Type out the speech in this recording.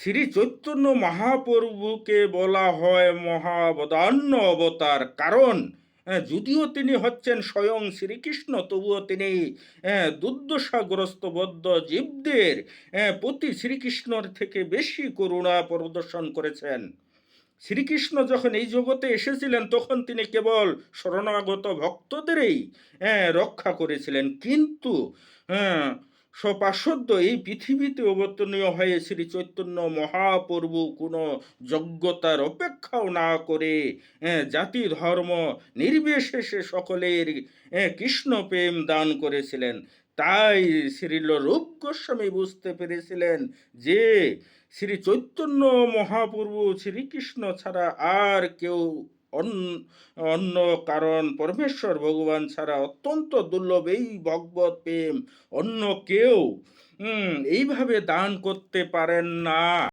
শ্রী চৈতন্য মহাপ্রভুকে বলা হয় মহাবদান্য অবতার। কারণ যদিও তিনি হচ্ছেন স্বয়ং শ্রীকৃষ্ণ, তবুও তিনি দুর্দশাগ্রস্ত বদ্ধ জীবদের প্রতি শ্রীকৃষ্ণর থেকে বেশি করুণা প্রদর্শন করেছেন। শ্রীকৃষ্ণ যখন এই জগতে এসেছিলেন তখন তিনি কেবল শরণাগত ভক্তদেরই রক্ষা করেছিলেন, কিন্তু হ্যাঁ, সপার্শ্বদ এই পৃথিবীতে অবতীর্ণ হয়ে শ্রী চৈতন্য মহাপ্রভু কোনো যোগ্যতার অপেক্ষাও না করে জাতি ধর্ম নির্বিশেষে সকলের কৃষ্ণ প্রেম দান করেছিলেন। তাই শ্রীল রূপ গোস্বামী বুঝতে পেরেছিলেন যে শ্রী চৈতন্য মহাপ্রভু শ্রীকৃষ্ণ ছাড়া আর কেউ অন- অন্য কারণ পরমেশ্বর ভগবান ছাড়া অত্যন্ত দুর্লভ এই ভগবত প্রেম অন্য কেউ এইভাবে দান করতে পারেন না।